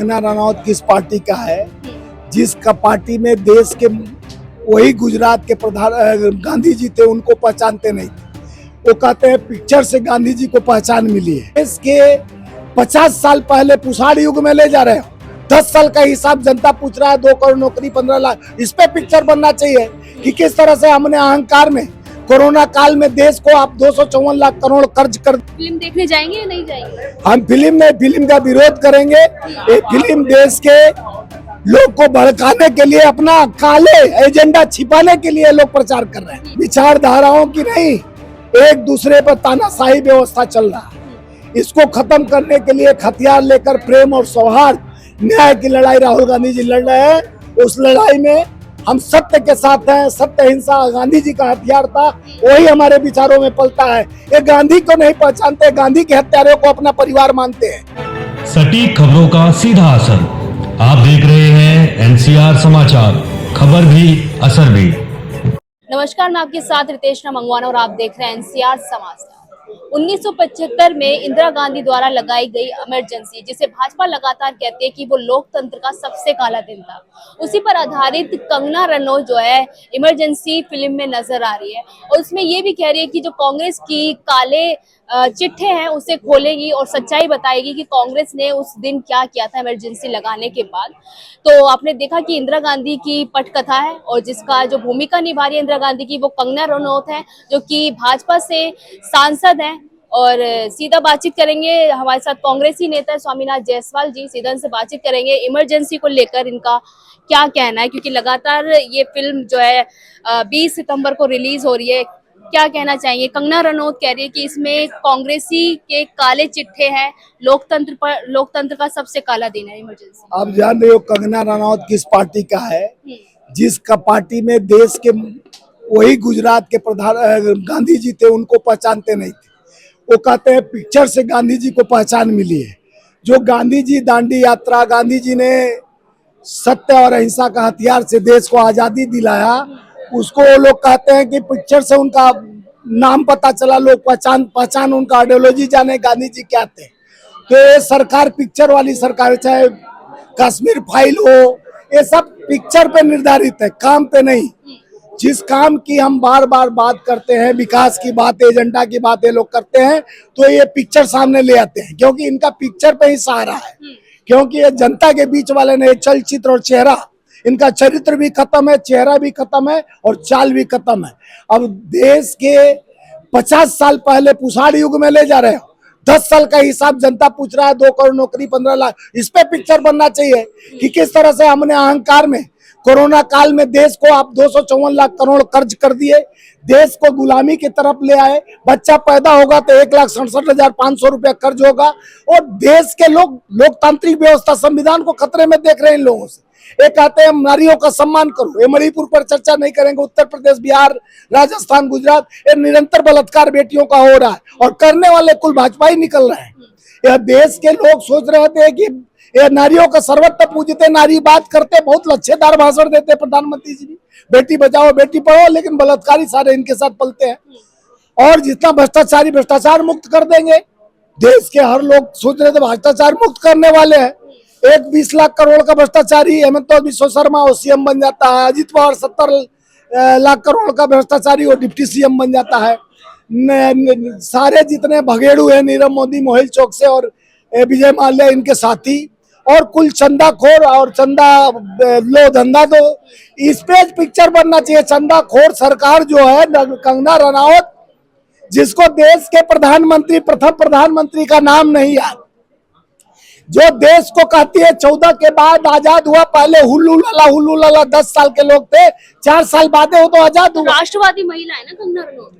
कंगना रनौत किस पार्टी का है, जिसका पार्टी में देश के वही गुजरात के प्रधान गांधी जी थे, उनको पहचानते नहीं थे। वो कहते हैं पिक्चर से गांधी जी को पहचान मिली है। देश के 50 साल पहले पुषाड़ युग में ले जा रहे हो। 10 साल का हिसाब जनता पूछ रहा है, 2 करोड़ नौकरी 15 लाख, इस पे पिक्चर बनना चाहिए कि किस तरह से हमने अहंकार में कोरोना काल में देश को आप 254 लाख करोड़ कर्ज कर। फिल्म देखने जाएंगे या नहीं जाएंगे? हम फिल्म का विरोध करेंगे। ये फिल्म देश के लोग को भड़काने के लिए, अपना काले एजेंडा छिपाने के लिए लोग प्रचार कर रहे हैं। विचारधाराओं की नहीं, एक दूसरे पर तानाशाही व्यवस्था चल रहा है। इसको खत्म करने के लिए हथियार लेकर प्रेम और सौहार्द न्याय की लड़ाई राहुल गांधी जी लड़ रहे हैं। उस लड़ाई में हम सत्य के साथ हैं। सत्य हिंसा गांधी जी का हथियार था, वही हमारे विचारों में पलता है। ये गांधी को नहीं पहचानते, गांधी के हत्यारों को अपना परिवार मानते हैं। सटीक खबरों का सीधा असर। आप देख रहे हैं एनसीआर समाचार, खबर भी असर भी। नमस्कार, मैं आपके साथ रितेशना मंगवाना और आप देख रहे हैं एनसीआर समाचार। 1975 में इंदिरा गांधी द्वारा लगाई गई इमरजेंसी, जिसे भाजपा लगातार कहती है कि वो लोकतंत्र का सबसे काला दिन था, उसी पर आधारित कंगना रनौत जो है इमरजेंसी फिल्म में नजर आ रही है। और उसमें ये भी कह रही है कि जो कांग्रेस की काले चिट्ठे हैं उसे खोलेगी और सच्चाई बताएगी कि कांग्रेस ने उस दिन क्या किया था इमरजेंसी लगाने के बाद। तो आपने देखा कि इंदिरा गांधी की पटकथा है और जिसका जो भूमिका निभा रही है इंदिरा गांधी की, वो कंगना रनौत है, जो कि भाजपा से सांसद हैं। और सीधा बातचीत करेंगे, हमारे साथ कांग्रेसी नेता स्वामीनाथ जायसवाल जी, सीधा इनसे बातचीत करेंगे इमरजेंसी को लेकर इनका क्या कहना है, क्योंकि लगातार ये फिल्म जो है 20 सितंबर को रिलीज हो रही है। क्या कहना चाहिए? कंगना रनौत कह रही है कि इसमें कांग्रेसी के काले चिट्ठे हैं, लोकतंत्र का सबसे काला दिन है इमरजेंसी। आप जान रहे हो कंगना रनौत किस पार्टी का है, जिसका पार्टी में देश के वही गुजरात के प्रधान गांधी जी थे, उनको पहचानते नहीं थे। वो कहते हैं पिक्चर से गांधी जी को पहचान मिली है। जो गांधी जी दांडी यात्रा, गांधी जी ने सत्य और अहिंसा का हथियार से देश को आजादी दिलाया, उसको वो लोग कहते हैं कि पिक्चर से उनका नाम पता चला, लोग पहचान उनका आइडियोलॉजी जाने गांधी जी क्या थे। तो ये सरकार पिक्चर वाली सरकार, चाहे कश्मीर फाइल हो, ये सब पिक्चर पे निर्धारित है, काम पे नहीं। जिस काम की हम बार बार बात करते हैं, विकास की बात, एजेंडा की बात ये लोग करते हैं, तो ये पिक्चर सामने ले आते हैं, क्योंकि इनका पिक्चर पे ही सहारा है। क्योंकि ये जनता के बीच वाले ने चलचित्र और चेहरा, इनका चरित्र भी खत्म है, चेहरा भी खत्म है और चाल भी खत्म है। अब देश के 50 साल पहले पुषाड़ युग में ले जा रहे हो। 10 साल का हिसाब जनता पूछ रहा है, 2 करोड़ नौकरी 15 लाख, इस पे पिक्चर बनना चाहिए कि किस तरह से हमने अहंकार में कोरोना काल में देश को आप 254 लाख करोड़ कर्ज कर दिए, देश को गुलामी की तरफ ले आए। बच्चा पैदा होगा तो 1,67,500 रुपया कर्ज होगा। और देश के लोग लोकतांत्रिक व्यवस्था, संविधान को खतरे में देख रहे हैं इन लोगों से। ये कहते हैं नारियों का सम्मान करो। ये मणिपुर पर चर्चा नहीं करेंगे, उत्तर प्रदेश, बिहार, राजस्थान, गुजरात, ये निरंतर बलात्कार बेटियों का हो रहा है और करने वाले कुल भाजपा ही निकल रहे हैं। यह देश के लोग सोच रहे थे कि ये नारियों का सर्वत्र पूजते, नारी बात करते, बहुत लच्छेदार भाषण देते प्रधानमंत्री जी भी, बेटी बचाओ बेटी पढ़ाओ, लेकिन बलात्कारी सारे इनके साथ पलते हैं। और जितना भ्रष्टाचारी, भ्रष्टाचार मुक्त कर देंगे। देश के हर लोग सोच रहे थे भ्रष्टाचार मुक्त करने वाले हैं। एक 20 लाख करोड़ का भ्रष्टाचारी हेमंत बिश्व शर्मा वो सीएम बन जाता है। अजित पवार 70 लाख करोड़ का भ्रष्टाचारी वो डिप्टी सीएम बन जाता है। सारे जितने भगेड़ू है, नीरव मोदी मोहिल चौक से और विजय माल्या इनके साथी, और कुल चंदाखोर और चंदा लो धंधा, तो इस पे पिक्चर बनना चाहिए। चंदाखोर सरकार जो है, कंगना रनौत, जिसको देश के प्रधानमंत्री, प्रथम प्रधानमंत्री का नाम नहीं याद, जो देश को कहती है 14 के बाद आजाद हुआ, पहले हुल्लू लाला 10 साल के लोग थे, 4 साल बाद हो तो आजाद हुआ। राष्ट्रवादी महिला है ना कंगना रनौत,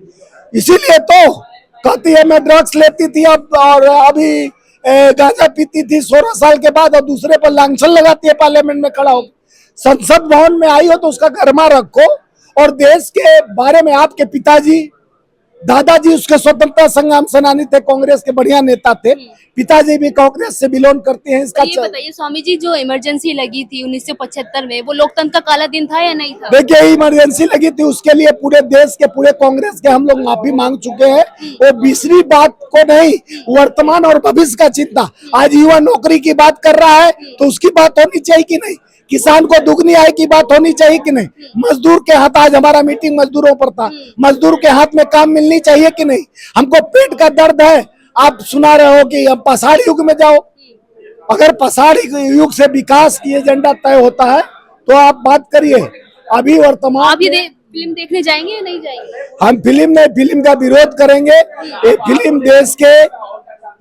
इसीलिए तो कहती है मैं ड्रग्स लेती थी अब, और अभी गांजा पीती थी 16 साल के बाद, और दूसरे पर लांछन लगाती है पार्लियामेंट में खड़ा हो। संसद भवन में आई हो तो उसका गर्मा रखो। और देश के बारे में आपके पिताजी दादाजी उसके स्वतंत्रता संग्राम सेनानी थे, कांग्रेस के बढ़िया नेता थे, पिताजी भी कांग्रेस से बिलोंग करते हैं। इसका ये बताइए स्वामी जी, जो इमरजेंसी लगी थी 1975 में, वो लोकतंत्र का काला दिन था या नहीं था? देखिए, इमरजेंसी लगी थी, उसके लिए पूरे देश के, पूरे कांग्रेस के हम लोग माफी मांग चुके हैं। वो 20वीं बात को नहीं, वर्तमान और भविष्य का चिंता। आज युवा नौकरी की बात कर रहा है तो उसकी बात होनी चाहिए कि नहीं? किसान को दुगनी आय की बात होनी चाहिए कि नहीं? मजदूर के हाथ, आज हमारा मीटिंग मजदूरों पर था, मजदूर के हाथ में काम मिलनी चाहिए कि नहीं? हमको पेट का दर्द है, आप सुना रहे हो कि अब पसाड़ युग में जाओ। अगर पसाड़ युग से विकास की एजेंडा तय होता है तो आप बात करिए। अभी वर्तमान आप ये फिल्म देखने जाएंगे या नहीं जाएंगे? हम फिल्म का विरोध करेंगे। ये फिल्म देश के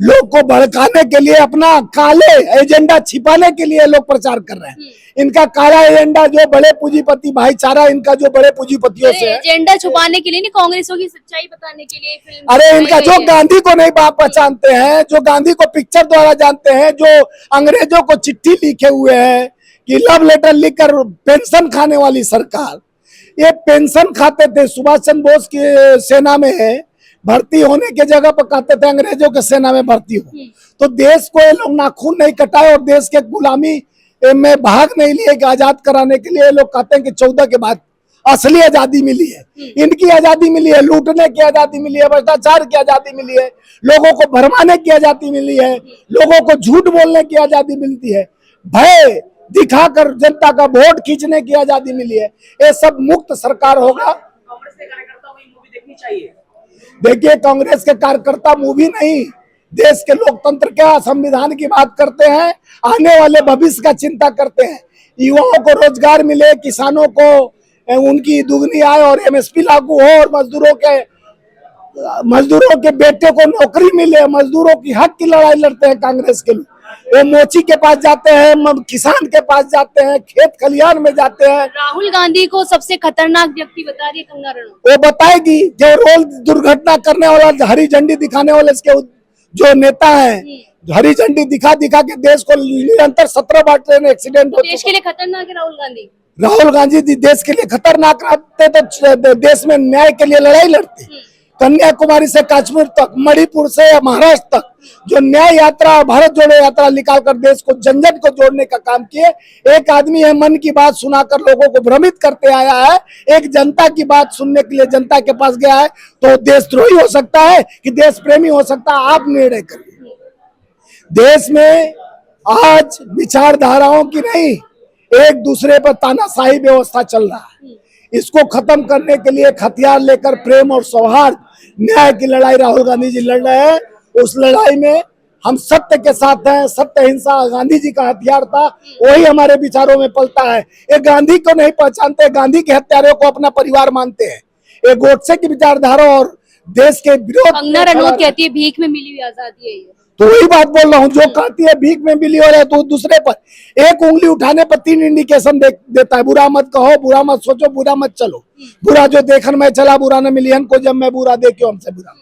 लोग को भड़काने के लिए, अपना काले एजेंडा छिपाने के लिए लोग प्रचार कर रहे हैं। इनका काला एजेंडा जो बड़े पूंजीपति भाईचारा, इनका जो बड़े पूंजीपतियों से है, एजेंडा छुपाने के लिए नहीं, कांग्रेसों की सच्चाई बताने के लिए फिल्म। अरे इनका जो गांधी को नहीं पहचानते हैं, जो गांधी को पिक्चर द्वारा जानते हैं, जो अंग्रेजों को चिट्ठी लिखे हुए हैं कि लव लेटर लिखकर पेंशन खाने वाली सरकार, ये पेंशन खाते थे। सुभाष चंद्र बोस की सेना में भर्ती होने के जगह पर कहते थे अंग्रेजों के सेना में भर्ती हो। तो देश को ये लोग नाखून नहीं कटाए और देश के गुलामी में भाग नहीं लिए कि आजाद कराने के लिए। लोग कहते हैं कि 14 के बाद असली आजादी मिली है। इनकी आजादी मिली है, लूटने की आजादी मिली है, भ्रष्टाचार की आजादी मिली है, लोगों को भरमाने की आजादी मिली है, लोगों को झूठ बोलने की आजादी मिलती है, भय दिखाकर जनता का वोट खींचने की आजादी मिली है। ये सब मुक्त सरकार होगा। कांग्रेस के कार्यकर्ता को ये मूवी देखनी चाहिए। देखिए, कांग्रेस के कार्यकर्ता मूवी नहीं, देश के लोकतंत्र का, संविधान की बात करते हैं, आने वाले भविष्य का चिंता करते हैं। युवाओं को रोजगार मिले, किसानों को उनकी दुगनी आय और एमएसपी लागू हो, और मजदूरों के बेटे को नौकरी मिले। मजदूरों की हक की लड़ाई लड़ते हैं कांग्रेस के लोग। वो मोची के पास जाते हैं, किसान के पास जाते हैं, खेत खलिहान में जाते हैं। राहुल गांधी को सबसे खतरनाक व्यक्ति बता रही है कंगना रनौत। वो बताएगी जो रोज दुर्घटना करने वाला, हरी झंडी दिखाने वाले इसके जो नेता हैं, हरी झंडी दिखा दिखा के देश को निरंतर 17 बार ट्रेन एक्सीडेंट हो। देश के लिए खतरनाक है राहुल गांधी। राहुल गांधी देश के लिए खतरनाक रहते तो देश में न्याय के लिए लड़ाई लड़ते। कन्याकुमारी से कश्मीर तक, मणिपुर से महाराष्ट्र तक जो न्याय यात्रा, भारत जोड़ो यात्रा निकालकर देश को, जनजन को जोड़ने का काम किए। एक आदमी है, मन की बात सुनाकर लोगों को भ्रमित करते आया है। एक जनता की बात सुनने के लिए जनता के पास गया है। तो देशद्रोही हो सकता है कि देश प्रेमी हो सकता है, आप निर्णय करिए। देश में आज विचारधाराओं की नहीं, एक दूसरे पर तानाशाही व्यवस्था चल रहा है। इसको खत्म करने के लिए हथियार लेकर प्रेम और सौहार्द, न्याय की लड़ाई राहुल गांधी जी लड़ रहे हैं। उस लड़ाई में हम सत्य के साथ हैं। सत्य हिंसा गांधी जी का हथियार था, वही हमारे विचारों में पलता है। ये गांधी को नहीं पहचानते, गांधी के हत्यारों को अपना परिवार मानते हैं। ये गोडसे की विचारधारा और देश के विरोध। कंगना रनौत कहती है भीख में मिली हुई आजादी है ये। तो वही बात बोल रहा हूँ, जो कहती है भीख में मिली हो रहा है, तो दूसरे पर एक उंगली उठाने पर 3 इंडिकेशन देता है। बुरा मत कहो, बुरा मत सोचो, बुरा मत चलो, बुरा जो देखन में चला, बुरा न मिलियन को, जब मैं बुरा देखियो हमसे बुरा।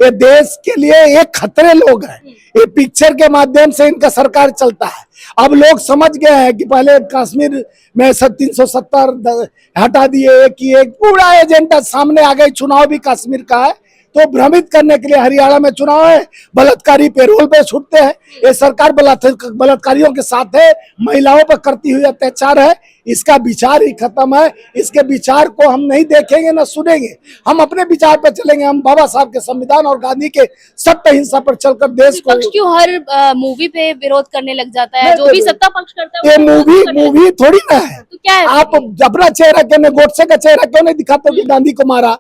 ये देश के लिए एक खतरे लोग हैं। ये पिक्चर के माध्यम से इनका सरकार चलता है। अब लोग समझ गए हैं कि पहले कश्मीर में 370 हटा दिए, एक पूरा एजेंडा सामने आ गई। चुनाव भी कश्मीर का है, तो भ्रमित करने के लिए हरियाणा में चुनाव है, बलात्कारी पेरोल पे छूटते हैं। ये सरकार बलात्कारियों के साथ है, महिलाओं पर करती हुई अत्याचार है। इसका विचार ही खत्म है। इसके विचार को हम नहीं देखेंगे न सुनेंगे। हम अपने विचार पर चलेंगे। हम बाबा साहब के संविधान और गांधी के सत्य हिंसा पर चलकर देश को। पक्ष क्यों हर मूवी पे विरोध करने लग जाता है? जो भी सत्ता पक्ष करता है ये मूवी थोड़ी ना है। तो क्या है? आप अपना चेहरा क्यों नहीं, गोडसे का चेहरा क्यों नहीं दिखाते हो कि गांधी को मारा?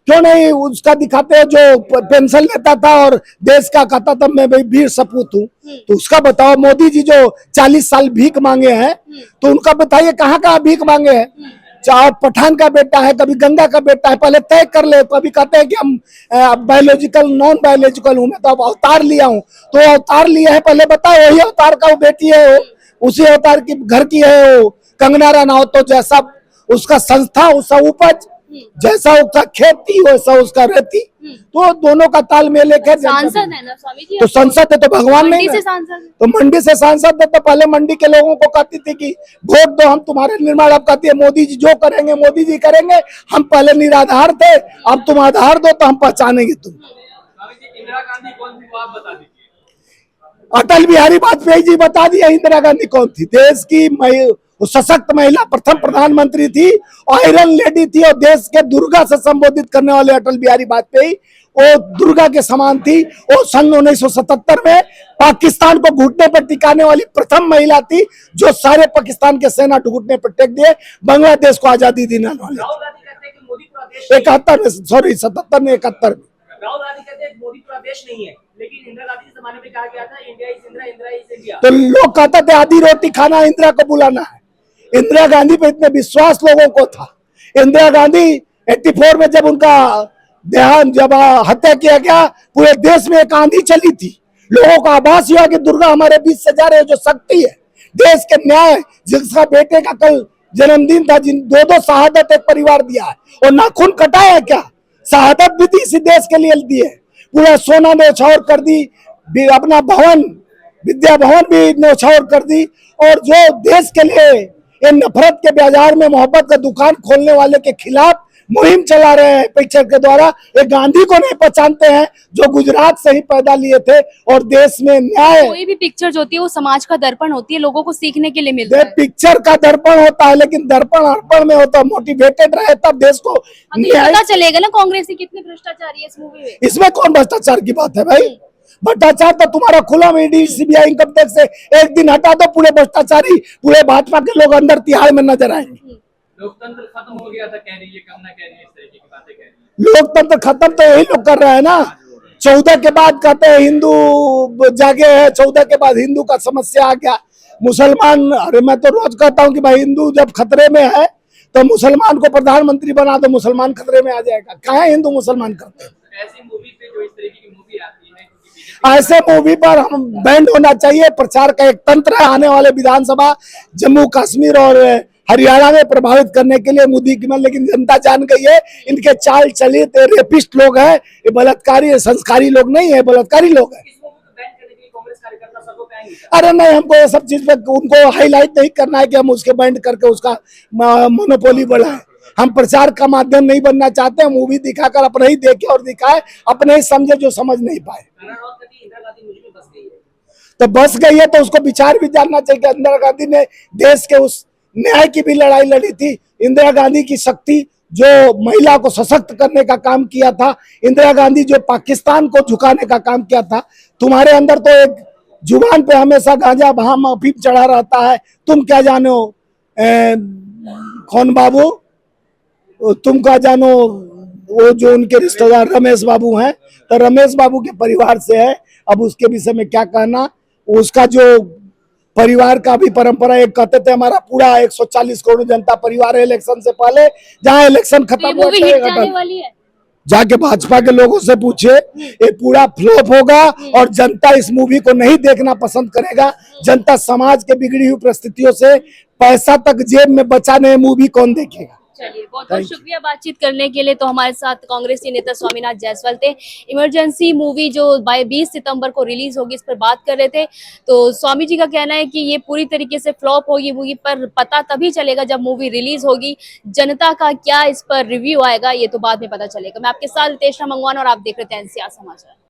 क्यों नहीं उसका दिखाते हो जो पेंशन लेता था और देश का कहता था मैं भाई वीर सपूत हूँ? तो उसका बताओ। मोदी जी जो 40 साल भीख मांगे हैं, तो उनका बताइए कहाँ कहाँ भीख मांगे हैं। चाहे पठान का बेटा है, कभी गंगा का बेटा है, पहले तय कर ले। कभी कहते हैं कि हम बायोलॉजिकल नॉन बायोलॉजिकल हूँ, मैं तो अब अवतार लिया हूँ। तो अवतार लिया है, पहले बताओ। वही अवतार का वो बेटी है, उसी अवतार की घर की है वो कंगना रनौत। तो जैसा उसका संस्था, उसका उपज जैसा उसका खेती वैसा उसका रहती। तो दोनों का तालमेल एक है। सांसद है ना स्वामी जी, तो संसद है तो भगवान नहीं मंडी से है। सांसद है। तो मंडी से सांसद है तो पहले मंडी के लोगों को कहती थी कि वोट दो, हम तुम्हारे निर्माण। अब कहती है मोदी जी जो करेंगे मोदी जी करेंगे, हम पहले निराधार थे, अब तुम आधार दो तो हम पहचानेंगे तुम। स्वामी जी, इंदिरा गांधी कौन थी वो आप बता दीजिए। अटल बिहारी वाजपेयी जी बता दिया इंदिरा गांधी कौन थी। देश की सशक्त महिला, प्रथम प्रधानमंत्री थी, आयरन लेडी थी, और देश के दुर्गा से संबोधित करने वाले अटल बिहारी वाजपेयी वो दुर्गा के समान थी। वो सन 1977 में पाकिस्तान को घुटने पर टिकाने वाली प्रथम महिला थी, जो सारे पाकिस्तान के सेना घुटने पर टेक दिए, बांग्लादेश को आजादी दिलाने वाले। राहुल गांधी कहते हैं कि मोदी पूरा देश नहीं है। 71 में, सॉरी 77 में, 71 में। राहुल गांधी कहते हैं कि मोदी पूरा देश नहीं है, लेकिन इंदिरा गांधी के जमाने में कहा गया था India is Indira, Indira is India. तो लोग कहते थे आधी रोटी खाना इंदिरा को बुलाना है। इंदिरा गांधी पे इतने विश्वास लोगों को था। इंदिरा गांधी 84 में जब उनका देहांत, जब हत्या किया गया, पूरे देश में एक आंधी चली थी। लोगों का आभास हुआ कि दुर्गा हमारे बीच से जा रहे, जो शक्ति है देश के न्याय, जिसका बेटे का कल जन्मदिन था, जिन दो शहादत एक परिवार दिया है, और नाखून कटाया क्या, शहादत भी दी इसी देश के लिए दी है। पूरा सोना न्यौछावर कर दी, अपना भवन, विद्या भवन भी न्यौछावर कर दी। और जो देश के लिए ये नफरत के बाजार में मोहब्बत का दुकान खोलने वाले के खिलाफ मुहिम चला रहे हैं पिक्चर के द्वारा, ये गांधी को नहीं पहचानते हैं, जो गुजरात से ही पैदा लिए थे। और देश में न्याय, कोई भी पिक्चर जो होती है वो समाज का दर्पण होती है, लोगों को सीखने के लिए मिलता है। पिक्चर का दर्पण होता है, लेकिन दर्पण अर्पण में होता है। मोटिवेटेड रहे तब देश को अब ये न्याय। पता चलेगा ना कांग्रेस की कितने भ्रष्टाचारी है इस मूवी में। इसमें कौन भ्रष्टाचार की बात है भाई? भ्रष्टाचार तो तुम्हारा खुला में ईडी सीबीआई इनकम टैक्स से एक दिन हटा दो, पूरे भ्रष्टाचारी, पूरे भाजपा के लोग अंदर तिहाड़ में नजर आएंगे। लोकतंत्र खत्म हो गया था कह रही है, कम ना कह रही है, इस तरीके की बातें कह रही है। लोकतंत्र खत्म तो यही लोग कर रहे हैं ना। 14 के बाद कहते हैं हिंदू जागे हैं, 14 के बाद हिंदू का समस्या आ गया। मुसलमान, अरे मैं तो रोज कहता हूँ कि भाई हिंदू जब खतरे में है तो मुसलमान को प्रधानमंत्री बना दो, मुसलमान खतरे में आ जाएगा। कहाँ हिंदू मुसलमान करते हैं? ऐसी मूवी पे जो इस तरीके की मूवी आती है, क्योंकि ऐसे मूवी पर हम बैंड होना चाहिए। प्रचार का एक तंत्र है, आने वाले विधानसभा जम्मू कश्मीर और हरियाणा में प्रभावित करने के लिए मोदी की मन, लेकिन जनता जान गई है इनके चाल चलित रेपिस्ट लोग हैं, ये बलात्कारी संस्कारी लोग नहीं है, बलात्कारी लोग हैं। इस मूवी को बैन करने के लिए कांग्रेस कार्यकर्ता सड़कों पे आएंगे। अरे नहीं, हमको ये सब चीज पे उनको हाईलाइट नहीं करना है कि हम उसके बैंड करके उसका मोनोपोली बढ़ाएं। हम प्रचार का माध्यम नहीं बनना चाहते। हम मूवी दिखाकर अपने ही देखे और दिखाए, अपने ही समझे जो समझ नहीं पाए। इंदिरा गांधी मुझ में बस गई है। तो बस गई है तो उसको विचार भी जानना चाहिए कि इंदिरा गांधी ने देश के उस न्याय की भी लड़ाई लड़ी थी। इंदिरा गांधी की शक्ति जो महिला को सशक्त करने का काम किया था, इंदिरा गांधी जो पाकिस्तान को झुकाने का काम किया था। तुम्हारे अंदर तो एक जुबान पे हमेशा गांजा भाम अफीम चढ़ा रहता है। तुम क्या जानो कौन बाबू, तुम क्या जानो वो जो उनके रिश्तेदार रमेश बाबू हैं, तो रमेश बाबू के परिवार से है। अब उसके विषय में क्या कहना, उसका जो परिवार का भी परंपरा, एक कहते थे हमारा पूरा 140 करोड़ जनता परिवार है इलेक्शन से पहले, जहां इलेक्शन तो खत्म ये मूवी हिट जाने वाली है। जाके भाजपा के लोगों से पूछे, ये पूरा फ्लॉप होगा और जनता इस मूवी को नहीं देखना पसंद करेगा। जनता समाज के बिगड़ी हुई परिस्थितियों से पैसा तक जेब में बचाने मूवी कौन देखेगा? चलिए, बहुत बहुत शुक्रिया बातचीत करने के लिए। तो हमारे साथ कांग्रेसी नेता स्वामीनाथ जायसवाल थे। इमरजेंसी मूवी जो 20 सितंबर को रिलीज होगी, इस पर बात कर रहे थे। तो स्वामी जी का कहना है कि ये पूरी तरीके से फ्लॉप होगी मूवी, पर पता तभी चलेगा जब मूवी रिलीज होगी। जनता का क्या इस पर रिव्यू आएगा ये तो बाद में पता चलेगा। मैं आपके साथ रितेश मंगवाना और आप देख रहे थे एनसीआर समाचार।